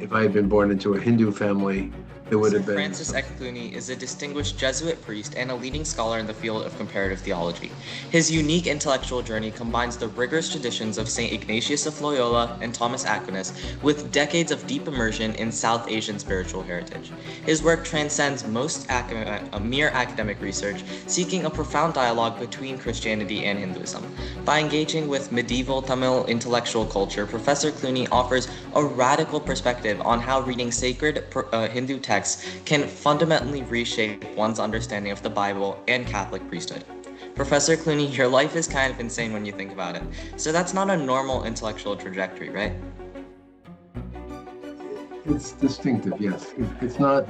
If I had been born into a Hindu family, there would have been... Francis Clooney is a distinguished Jesuit priest and a leading scholar in the field of comparative theology. His unique intellectual journey combines the rigorous traditions of St. Ignatius of Loyola and Thomas Aquinas with decades of deep immersion in South Asian spiritual heritage. His work transcends mere academic research, seeking a profound dialogue between Christianity and Hinduism. By engaging with medieval Tamil intellectual culture, Professor Clooney offers a radical perspective on how reading sacred Hindu texts can fundamentally reshape one's understanding of the Bible and Catholic priesthood. Professor Clooney, your life is kind of insane when you think about it. So that's not a normal intellectual trajectory, right? It's distinctive, yes. It's not,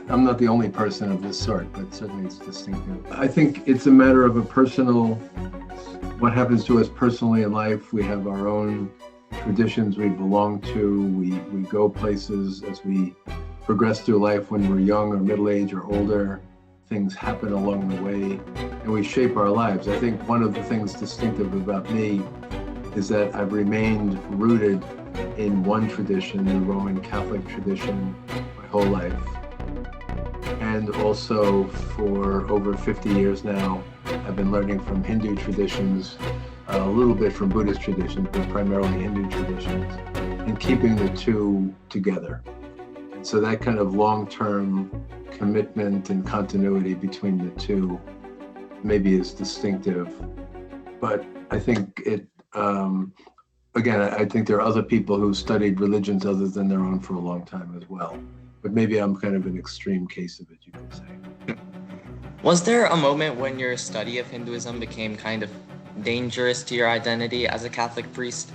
I'm not the only person of this sort, but certainly it's distinctive. I think it's a matter of what happens to us personally in life. We have our own traditions we belong to. We go places as we progress through life. When we're young or middle age or older, things happen along the way and we shape our lives. I think one of the things distinctive about me is that I've remained rooted in one tradition, the Roman Catholic tradition, my whole life. And also for over 50 years now, I've been learning from Hindu traditions, a little bit from Buddhist traditions, but primarily Hindu traditions, and keeping the two together. So that kind of long-term commitment and continuity between the two maybe is distinctive. But I think again, I think there are other people who studied religions other than their own for a long time as well. But maybe I'm kind of an extreme case of it, you could say. Was there a moment when your study of Hinduism became kind of dangerous to your identity as a Catholic priest?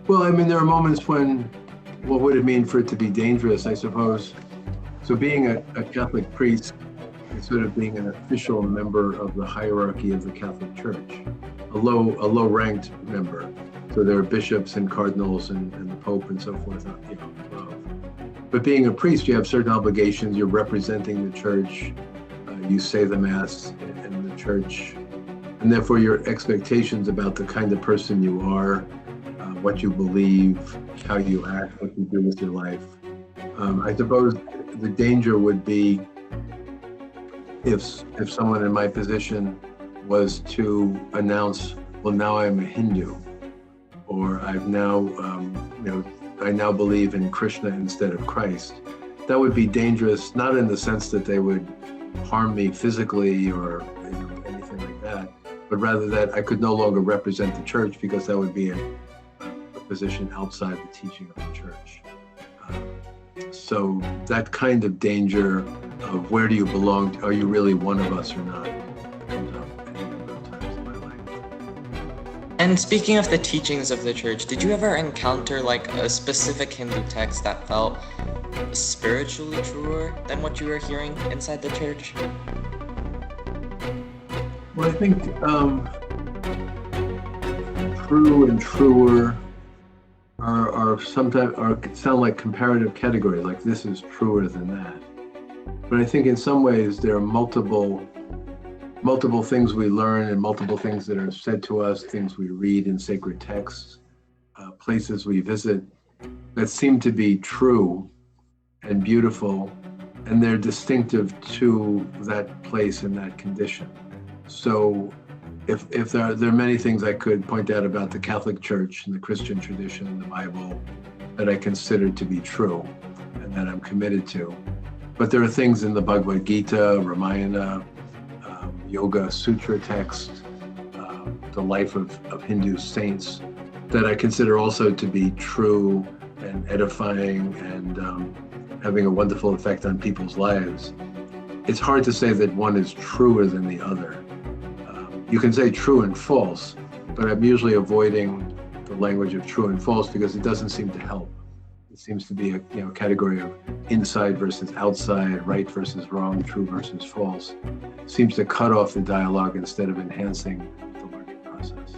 Well, I mean, there are moments when, what would it mean for it to be dangerous, I suppose? So being a Catholic priest is sort of being an official member of the hierarchy of the Catholic Church, a low-ranked member. So there are bishops and cardinals and the Pope and so forth, above. But being a priest, you have certain obligations. You're representing the Church. You say the Mass in the Church. And therefore, your expectations about the kind of person you are, what you believe, how you act, what you do with your life. I suppose the danger would be if someone in my position was to announce, well, now I'm a Hindu, or I've now, I now believe in Krishna instead of Christ. That would be dangerous, not in the sense that they would harm me physically or anything like that, but rather that I could no longer represent the Church because that would be a position outside the teaching of the Church. So that kind of danger of where do you belong, are you really one of us or not, comes up any number of times in my life. And speaking of the teachings of the Church, did you ever encounter like a specific Hindu text that felt spiritually truer than what you were hearing inside the Church? Well, I think true and truer are sometimes sound like comparative categories, like this is truer than that. But I think in some ways there are multiple things we learn and multiple things that are said to us, things we read in sacred texts, places we visit that seem to be true and beautiful, and they're distinctive to that place and that condition. So if there are many things I could point out about the Catholic Church and the Christian tradition and the Bible that I consider to be true and that I'm committed to. But there are things in the Bhagavad Gita, Ramayana, Yoga Sutra text, the life of Hindu saints that I consider also to be true and edifying and having a wonderful effect on people's lives. It's hard to say that one is truer than the other. You can say true and false, but I'm usually avoiding the language of true and false because it doesn't seem to help. It seems to be a category of inside versus outside, right versus wrong, true versus false. It seems to cut off the dialogue instead of enhancing the learning process.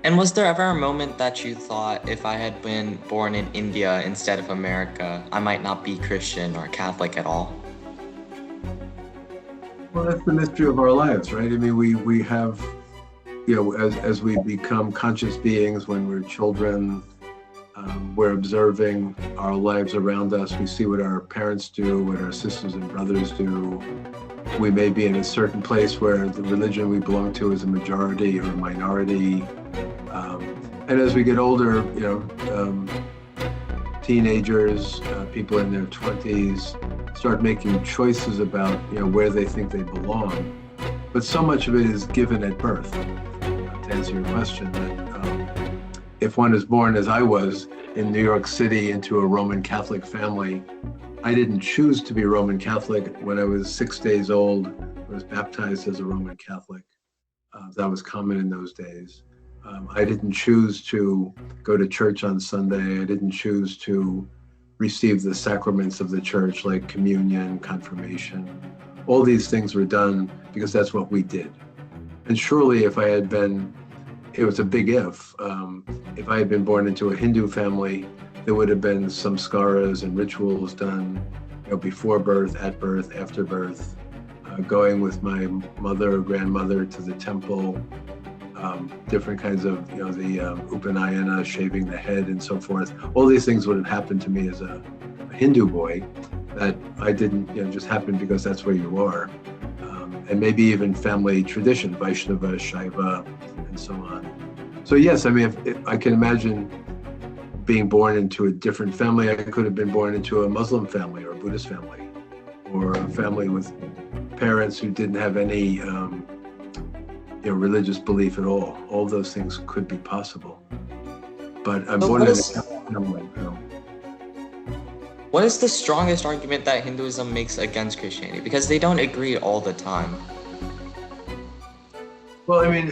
And was there ever a moment that you thought, if I had been born in India instead of America, I might not be Christian or Catholic at all? Well, that's the mystery of our lives, right? I mean, we have as we become conscious beings when we're children, we're observing our lives around us. We see what our parents do, what our sisters and brothers do. We may be in a certain place where the religion we belong to is a majority or a minority. And as we get older, teenagers, people in their 20s, start making choices about where they think they belong. But so much of it is given at birth. To answer your question, that if one is born, as I was, in New York City into a Roman Catholic family, I didn't choose to be Roman Catholic. When I was 6 days old, I was baptized as a Roman Catholic. That was common in those days. I didn't choose to go to church on Sunday. I didn't choose to receive the sacraments of the church like communion, confirmation. All these things were done because that's what we did. And surely if I had been, it was a big if I had been born into a Hindu family, there would have been samskaras and rituals done before birth, at birth, after birth, going with my mother or grandmother to the temple, different kinds of, the upanayana, shaving the head and so forth. All these things would have happened to me as a Hindu boy that I didn't, just happened because that's where you are. And maybe even family tradition, Vaishnava, Shaiva, and so on. So yes, I mean, if I can imagine being born into a different family. I could have been born into a Muslim family or a Buddhist family, or a family with parents who didn't have any religious belief at all. All those things could be possible. But I'm born in a family. What is the strongest argument that Hinduism makes against Christianity? Because they don't agree all the time. Well, I mean,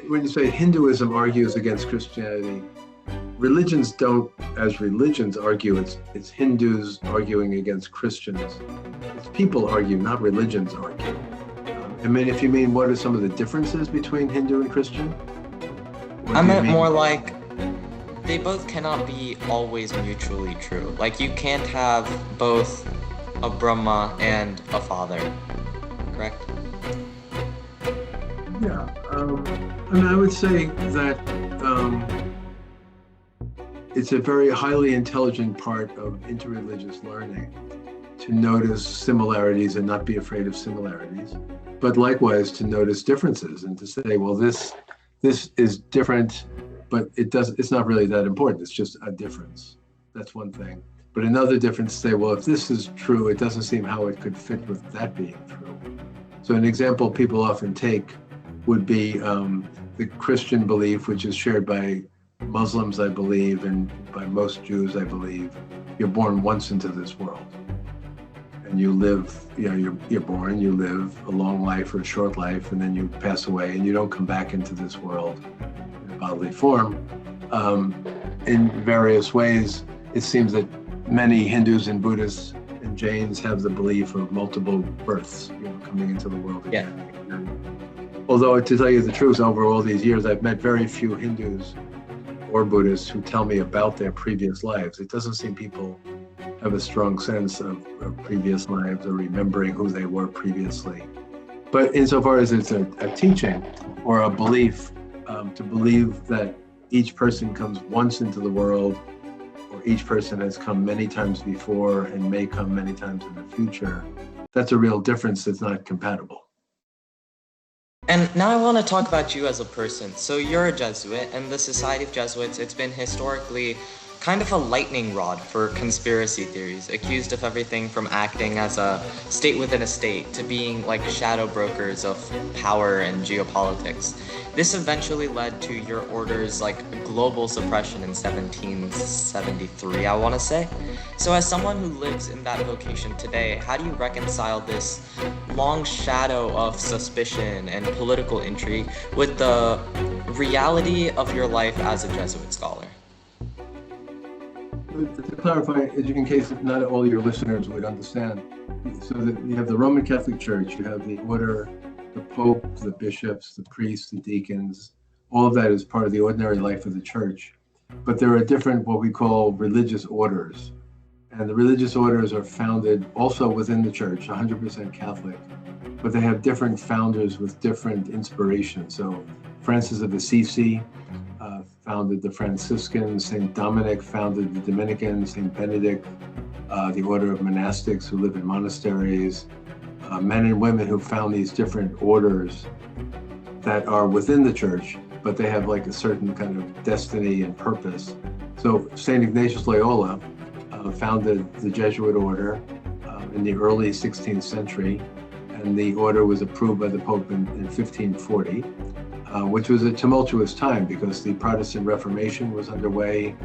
when you say Hinduism argues against Christianity, religions don't, as religions argue, it's Hindus arguing against Christians. It's people argue, not religions argue. I mean, if you mean what are some of the differences between Hindu and Christian? I meant more like they both cannot be always mutually true. Like you can't have both a Brahma and a father, correct? Yeah, I mean, I would say that it's a very highly intelligent part of interreligious learning to notice similarities and not be afraid of similarities, but likewise to notice differences and to say, well, this is different, but it's not really that important. It's just a difference. That's one thing. But another difference, say, well, if this is true, it doesn't seem how it could fit with that being true. So an example people often take would be the Christian belief, which is shared by Muslims, I believe, and by most Jews, I believe. You're born once into this world. And you live, you're born, you live a long life or a short life, and then you pass away, and you don't come back into this world in a bodily form. In various ways, it seems that many Hindus and Buddhists and Jains have the belief of multiple births, coming into the world again. Yeah. And although, to tell you the truth, over all these years, I've met very few Hindus or Buddhists who tell me about their previous lives. It doesn't seem people have a strong sense of previous lives or remembering who they were previously. But insofar as it's a teaching or a belief, to believe that each person comes once into the world, or each person has come many times before and may come many times in the future, that's a real difference that's not compatible. And now I want to talk about you as a person. So you're a Jesuit, and the Society of Jesuits, it's been historically kind of a lightning rod for conspiracy theories, accused of everything from acting as a state within a state to being like shadow brokers of power and geopolitics. This eventually led to your order's like global suppression in 1773, I want to say. So as someone who lives in that vocation today, how do you reconcile this long shadow of suspicion and political intrigue with the reality of your life as a Jesuit scholar? To clarify, in case not all your listeners would understand, so that you have the Roman Catholic Church, you have the order, the Pope, the bishops, the priests, the deacons, all of that is part of the ordinary life of the church. But there are different, what we call religious orders. And the religious orders are founded also within the church, 100% Catholic, but they have different founders with different inspirations. So Francis of Assisi founded the Franciscans, St. Dominic founded the Dominicans, St. Benedict, the order of monastics who live in monasteries, men and women who found these different orders that are within the church, but they have like a certain kind of destiny and purpose. So St. Ignatius of Loyola founded the Jesuit Order in the early 16th century, and the order was approved by the Pope in 1540, which was a tumultuous time because the Protestant Reformation was underway.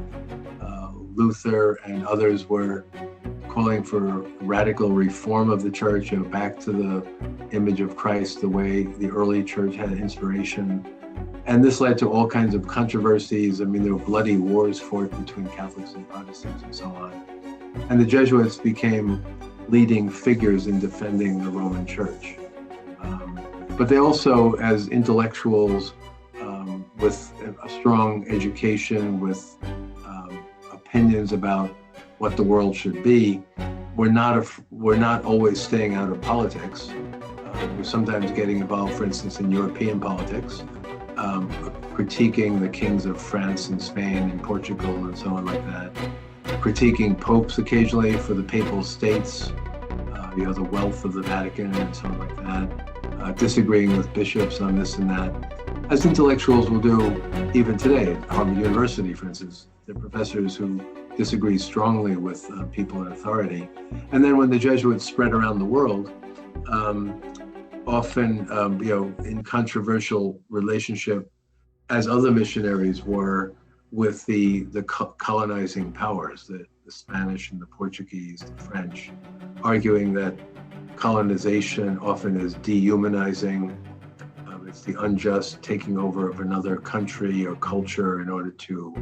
Luther and others were calling for radical reform of the church, back to the image of Christ, the way the early church had inspiration. And this led to all kinds of controversies. I mean, there were bloody wars fought between Catholics and Protestants and so on. And the Jesuits became leading figures in defending the Roman Church. But they also, as intellectuals with a strong education, with opinions about what the world should be, we're not always staying out of politics. We're sometimes getting involved, for instance, in European politics, critiquing the kings of France and Spain and Portugal and so on like that, critiquing popes occasionally for the papal states, the wealth of the Vatican and so on like that, disagreeing with bishops on this and that, as intellectuals will do even today at Harvard University, for instance. There are professors who disagree strongly with people in authority. And then when the Jesuits spread around the world, often in controversial relationship, as other missionaries were, with the colonizing powers, the Spanish and the Portuguese, the French, arguing that colonization often is dehumanizing. It's the unjust taking over of another country or culture in order to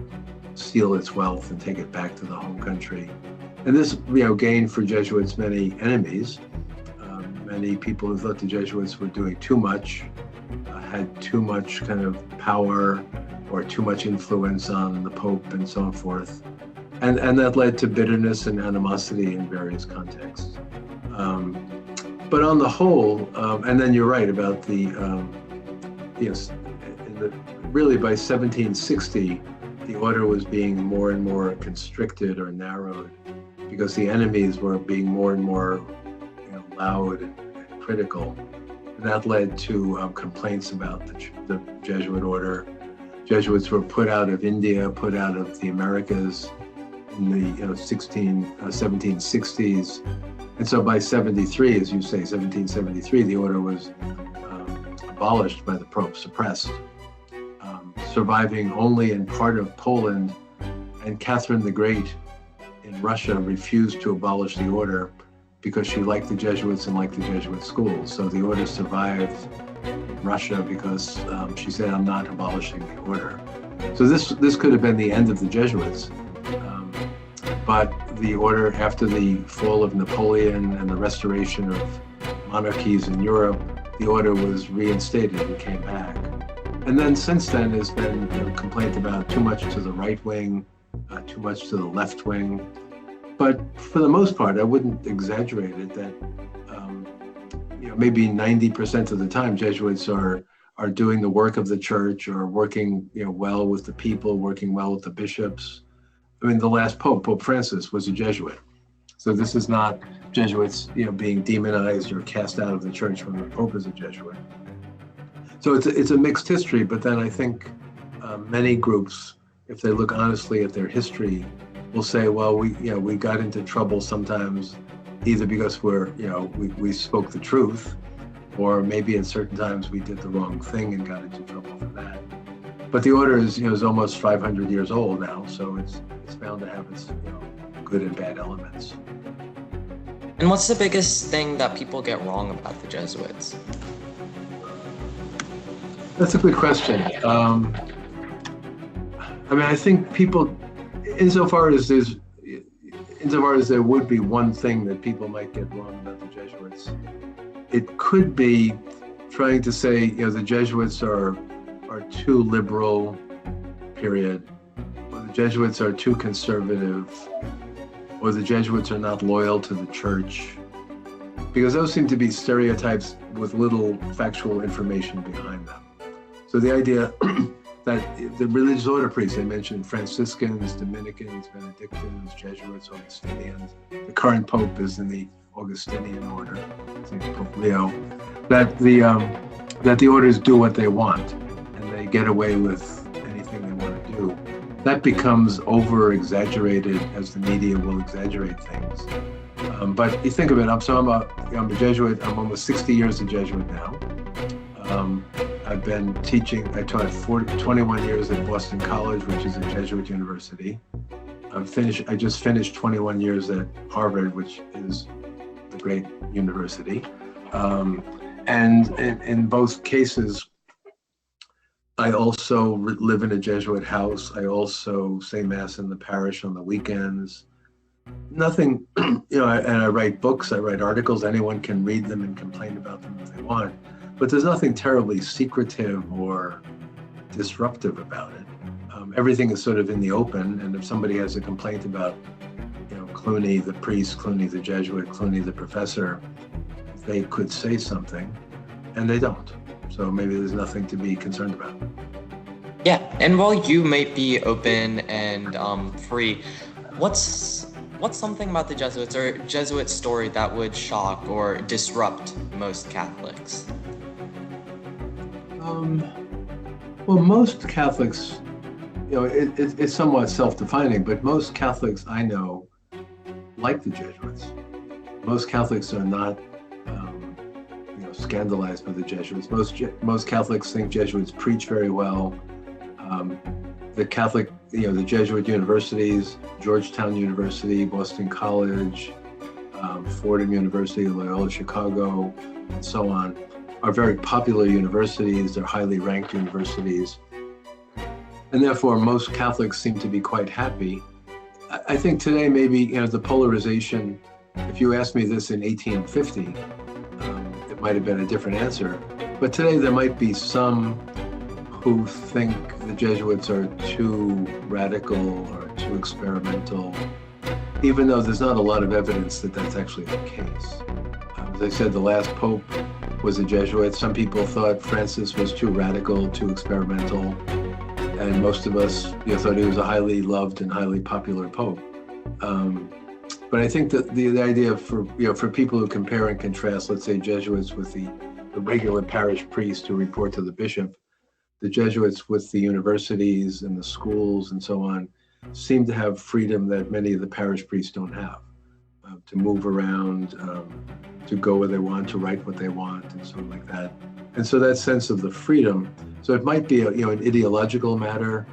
steal its wealth and take it back to the home country. And this, gained for Jesuits many enemies. Many people who thought the Jesuits were doing too much, had too much kind of power or too much influence on the Pope and so forth. And that led to bitterness and animosity in various contexts. But on the whole, and then you're right about really by 1760, the order was being more and more constricted or narrowed because the enemies were being more and more loud and critical. And that led to complaints about the Jesuit order. Jesuits were put out of India, put out of the Americas in the 1760s. And so by 73, as you say, 1773, the order was abolished by the Pope, suppressed, surviving only in part of Poland. And Catherine the Great in Russia refused to abolish the order because she liked the Jesuits and liked the Jesuit schools. So the order survived in Russia because she said, I'm not abolishing the order. So this could have been the end of the Jesuits. But the order, after the fall of Napoleon and the restoration of monarchies in Europe, the order was reinstated and came back. And then since then has been complaint about too much to the right wing, too much to the left wing. But for the most part, I wouldn't exaggerate it that maybe 90% of the time Jesuits are doing the work of the church or working well with the people, working well with the bishops. I mean, the last Pope, Pope Francis, was a Jesuit. So this is not Jesuits being demonized or cast out of the church when the Pope is a Jesuit. So it's a mixed history, but then I think many groups, if they look honestly at their history, will say, well, we got into trouble sometimes either because we spoke the truth, or maybe at certain times we did the wrong thing and got into trouble for that. But the order is almost 500 years old now, so it's bound to have its good and bad elements. And what's the biggest thing that people get wrong about the Jesuits? That's a good question. I think people, insofar as there would be one thing that people might get wrong about the Jesuits, it could be trying to say, the Jesuits are too liberal, period. Or the Jesuits are too conservative, or the Jesuits are not loyal to the church, because those seem to be stereotypes with little factual information behind them. So the idea that the religious order priests, I mentioned Franciscans, Dominicans, Benedictines, Jesuits, Augustinians, the current Pope is in the Augustinian order, Pope Leo, that the orders do what they want and they get away with anything they want to do. That becomes over-exaggerated as the media will exaggerate things. But you think of it, I'm a Jesuit, I'm almost 60 years a Jesuit now. I've been teaching, I taught 21 years at Boston College, which is a Jesuit university. I just finished 21 years at Harvard, which is a great university. And in both cases, I also live in a Jesuit house. I also say Mass in the parish on the weekends. Nothing, and I write books, I write articles. Anyone can read them and complain about them if they want. But there's nothing terribly secretive or disruptive about it. Everything is sort of in the open, and if somebody has a complaint about, Clooney the priest, Clooney the Jesuit, Clooney the professor, they could say something, and they don't. So maybe there's nothing to be concerned about. Yeah, and while you might be open and free, what's something about the Jesuits or Jesuit story that would shock or disrupt most Catholics? Well, most Catholics, it's somewhat self-defining, but most Catholics I know like the Jesuits. Most Catholics are not, scandalized by the Jesuits. Most Catholics think Jesuits preach very well. The Jesuit universities, Georgetown University, Boston College, Fordham University, Loyola Chicago, and so on, are very popular universities. They're highly ranked universities. And therefore, most Catholics seem to be quite happy. I think today, maybe, the polarization, if you asked me this in 1850, it might have been a different answer. But today, there might be some who think the Jesuits are too radical or too experimental, even though there's not a lot of evidence that that's actually the case. As I said, the last Pope was a Jesuit. Some people thought Francis was too radical, too experimental, and most of us thought he was a highly loved and highly popular Pope. But I think that the idea for people who compare and contrast, let's say Jesuits with the regular parish priest who report to the bishop, the Jesuits with the universities and the schools and so on seem to have freedom that many of the parish priests don't have, to move around, to go where they want, to write what they want, and so like that. And so that sense of the freedom, so it might be an ideological matter.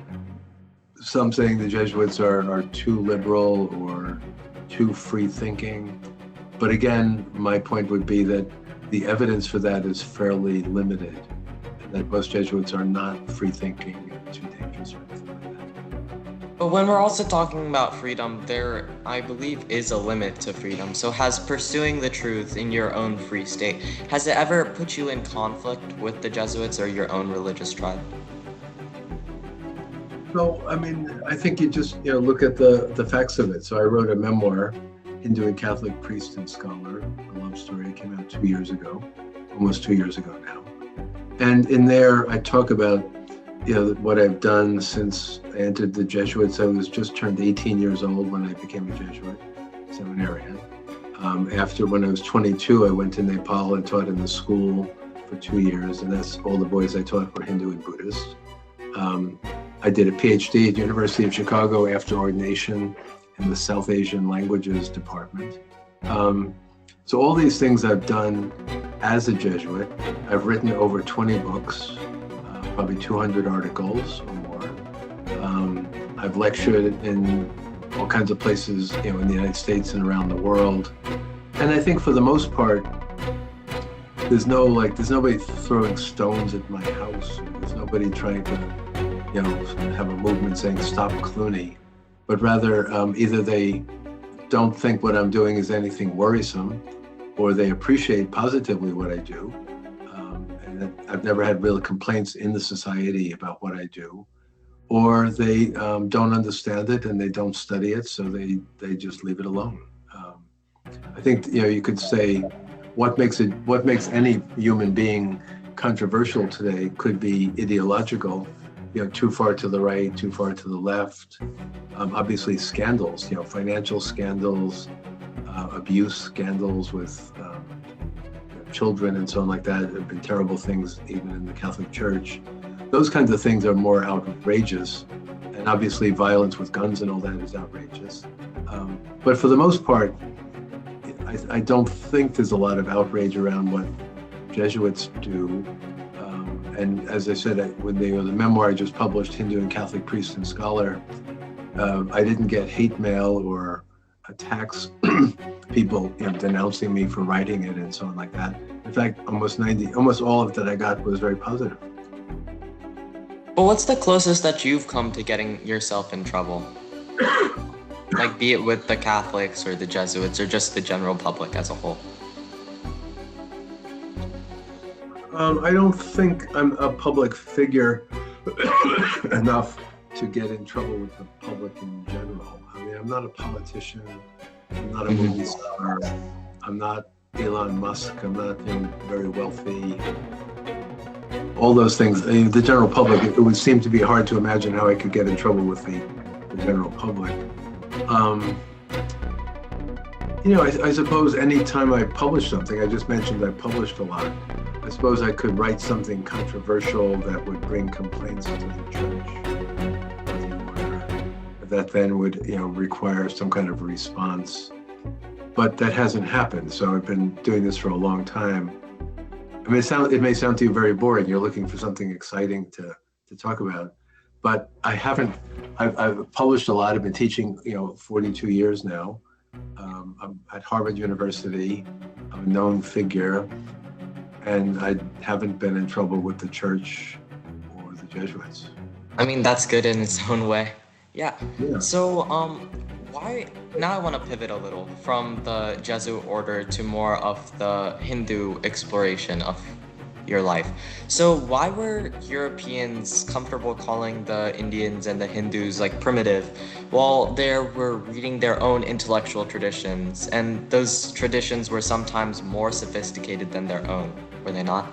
Some saying the Jesuits are too liberal or too free thinking. But again, my point would be that the evidence for that is fairly limited, and that most Jesuits are not free thinking and too dangerous or anything like that. But when we're also talking about freedom, there, I believe, is a limit to freedom. So has pursuing the truth in your own free state, has it ever put you in conflict with the Jesuits or your own religious tribe? No, I think you just look at the facts of it. So I wrote a memoir, Hindu and Catholic Priest and Scholar, a love story. It came out 2 years ago, almost 2 years ago now. And in there, I talk about what I've done since I entered the Jesuits. I was just turned 18 years old when I became a Jesuit seminarian. When I was 22, I went to Nepal and taught in the school for 2 years, and that's all the boys I taught were Hindu and Buddhist. I did a PhD at University of Chicago after ordination in the South Asian Languages Department. So all these things I've done as a Jesuit. I've written over 20 books, probably 200 articles or more. I've lectured in all kinds of places, in the United States and around the world. And I think for the most part, there's nobody throwing stones at my house. There's nobody trying to, have a movement saying stop Clooney, but rather either they don't think what I'm doing is anything worrisome, or they appreciate positively what I do. And I've never had real complaints in the society about what I do, or they don't understand it and they don't study it, so they just leave it alone. I think you could say what makes any human being controversial today could be ideological, too far to the right, too far to the left. Obviously scandals, financial scandals, abuse scandals with children and so on like that have been terrible things even in the Catholic Church. Those kinds of things are more outrageous, and obviously violence with guns and all that is outrageous. But for the most part, I don't think there's a lot of outrage around what Jesuits do. And as I said, when the memoir I just published, Hindu and Catholic Priest and Scholar, I didn't get hate mail or attacks, people denouncing me for writing it and so on like that. In fact, almost all of that I got was very positive. But what's the closest that you've come to getting yourself in trouble? Like, be it with the Catholics or the Jesuits or just the general public as a whole? I don't think I'm a public figure enough to get in trouble with the public in general. I mean, I'm not a politician. I'm not a movie star. I'm not Elon Musk. I'm not very wealthy. All those things. I mean, the general public, it would seem to be hard to imagine how I could get in trouble with the general public. I suppose any time I publish something, I just mentioned I published a lot. I suppose I could write something controversial that would bring complaints to the church, or the order, that then would, require some kind of response. But that hasn't happened. So I've been doing this for a long time. I mean, it may sound to you very boring. You're looking for something exciting to talk about, but I haven't. I've published a lot. I've been teaching, 42 years now. I'm at Harvard University. I'm a known figure, and I haven't been in trouble with the church or the Jesuits. I mean, that's good in its own way. Yeah. So, now I want to pivot a little from the Jesuit order to more of the Hindu exploration of your life. So why were Europeans comfortable calling the Indians and the Hindus like primitive while they were reading their own intellectual traditions, and those traditions were sometimes more sophisticated than their own, were they not?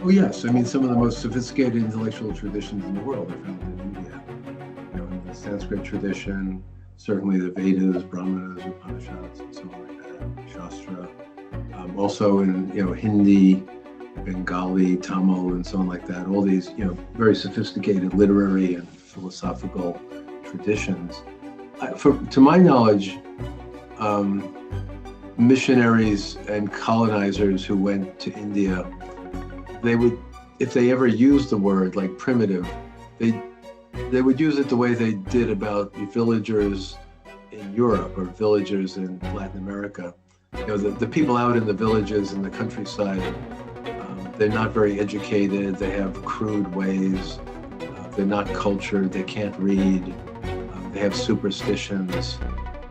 Oh yes, I mean, some of the most sophisticated intellectual traditions in the world are found in India. In the Sanskrit tradition, certainly the Vedas, Brahmanas, Upanishads, and so on like that, Shastra. Also in Hindi, Bengali, Tamil, and so on like that. All these very sophisticated literary and philosophical traditions. To my knowledge, missionaries and colonizers who went to India, they would, if they ever used the word like primitive, they would use it the way they did about villagers in Europe or villagers in Latin America. The people out in the villages in the countryside, they're not very educated, they have crude ways, they're not cultured, they can't read, they have superstitions.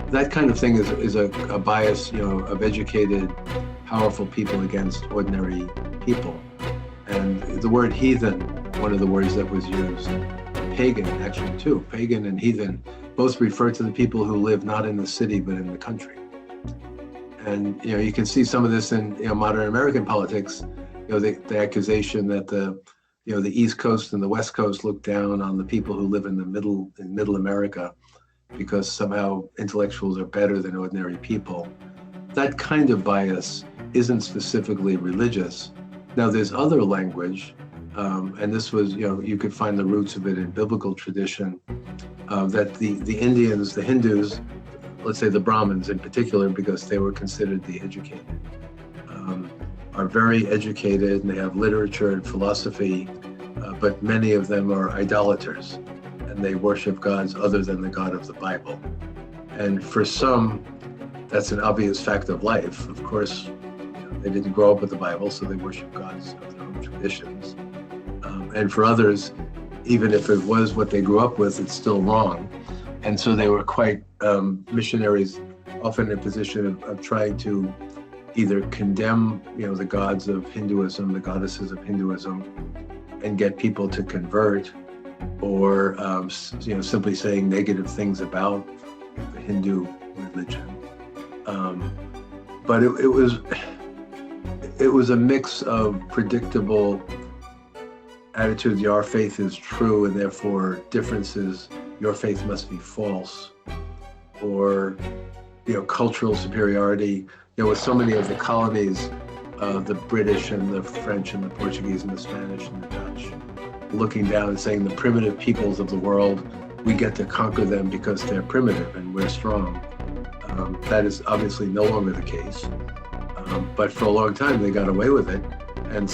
That kind of thing is a bias, of educated, powerful people against ordinary people. And the word heathen, one of the words that was used, pagan actually too, pagan and heathen, both refer to the people who live not in the city but in the country. And you can see some of this in modern American politics. The accusation that the East Coast and the West Coast look down on the people who live in middle America because somehow intellectuals are better than ordinary people. That kind of bias isn't specifically religious. Now there's other language, and this was you could find the roots of it in biblical tradition, that the Indians, the Hindus, let's say the Brahmins in particular, because they were considered the educated, are very educated and they have literature and philosophy, but many of them are idolaters and they worship gods other than the God of the Bible. And for some, that's an obvious fact of life. Of course, they didn't grow up with the Bible, so they worship gods of their own traditions. And for others, even if it was what they grew up with, it's still wrong. And so they were quite missionaries, often in a position of trying to either condemn, the gods of Hinduism, the goddesses of Hinduism, and get people to convert, or simply saying negative things about the Hindu religion. But it was a mix of predictable attitudes. Your faith is true, and therefore differences. Your faith must be false, or cultural superiority. With so many of the colonies, the British and the French and the Portuguese and the Spanish and the Dutch, looking down and saying the primitive peoples of the world, we get to conquer them because they're primitive and we're strong. That is obviously no longer the case. But for a long time, they got away with it and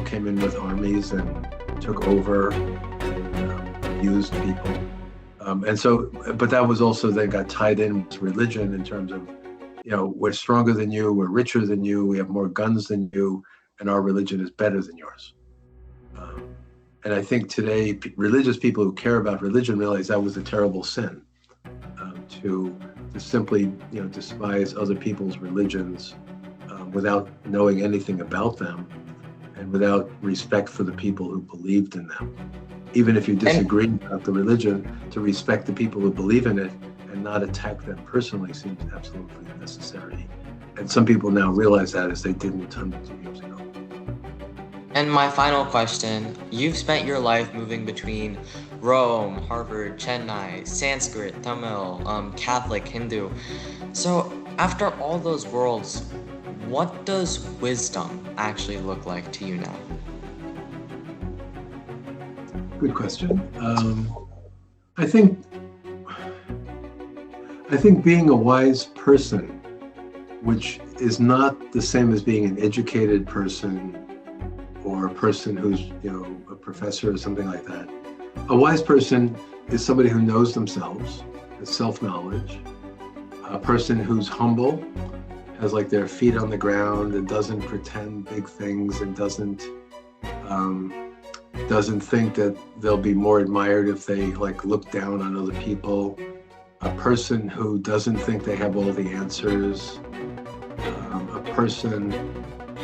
came in with armies and took over and abused people. But that was also then got tied in with religion in terms of, we're stronger than you, we're richer than you, we have more guns than you, and our religion is better than yours. And I think today, religious people who care about religion realize that was a terrible sin, to simply, despise other people's religions without knowing anything about them and without respect for the people who believed in them. Even if you disagree about the religion, to respect the people who believe in it and not attack them personally seems absolutely necessary. And some people now realize that, as they didn't hundreds of years ago. And my final question, you've spent your life moving between Rome, Harvard, Chennai, Sanskrit, Tamil, Catholic, Hindu. So after all those worlds, what does wisdom actually look like to you now? Good question. I think being a wise person, which is not the same as being an educated person or a person who's, a professor or something like that. A wise person is somebody who knows themselves, has self-knowledge, a person who's humble, has like their feet on the ground and doesn't pretend big things and doesn't think that they'll be more admired if they look down on other people. A person who doesn't think they have all the answers. A person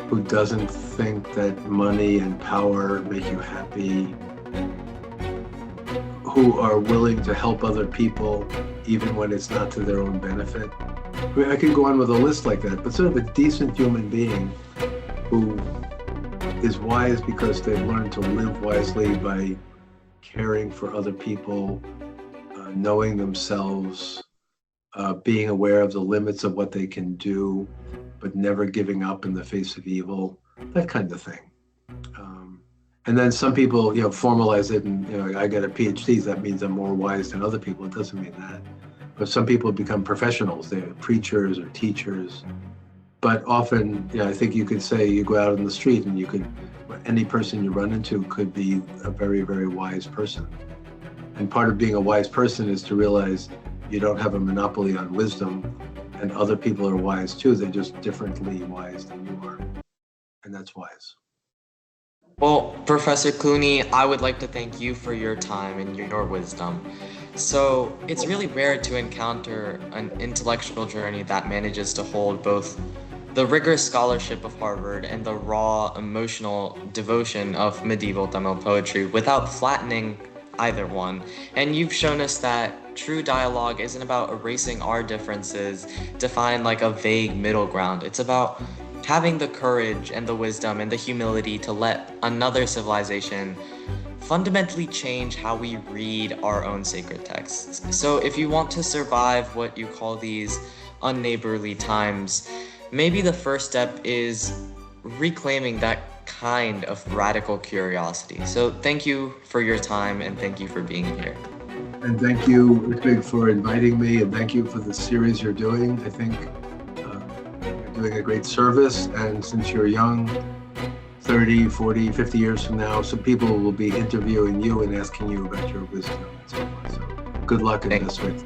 who doesn't think that money and power make you happy. Who are willing to help other people even when it's not to their own benefit. I mean, I could go on with a list like that, but sort of a decent human being who is wise because they've learned to live wisely by caring for other people, knowing themselves, being aware of the limits of what they can do, but never giving up in the face of evil, that kind of thing. And then some people, formalize it and, I get a PhD, that means I'm more wise than other people. It doesn't mean that. But some people become professionals. They're preachers or teachers. But often, I think you could say you go out in the street and any person you run into could be a very, very wise person. And part of being a wise person is to realize you don't have a monopoly on wisdom, and other people are wise too. They're just differently wise than you are. And that's wise. Well, Professor Clooney, I would like to thank you for your time and your wisdom. So it's really rare to encounter an intellectual journey that manages to hold both the rigorous scholarship of Harvard and the raw emotional devotion of medieval Tamil poetry without flattening either one. And you've shown us that true dialogue isn't about erasing our differences to find a vague middle ground. It's about having the courage and the wisdom and the humility to let another civilization fundamentally change how we read our own sacred texts. So if you want to survive what you call these unneighborly times, maybe the first step is reclaiming that kind of radical curiosity. So thank you for your time and thank you for being here. And thank you, Ritwik, for inviting me, and thank you for the series you're doing. I think you're doing a great service, and since you're young, 30, 40, 50 years from now, some people will be interviewing you and asking you about your wisdom and so on. So good luck and best wishes.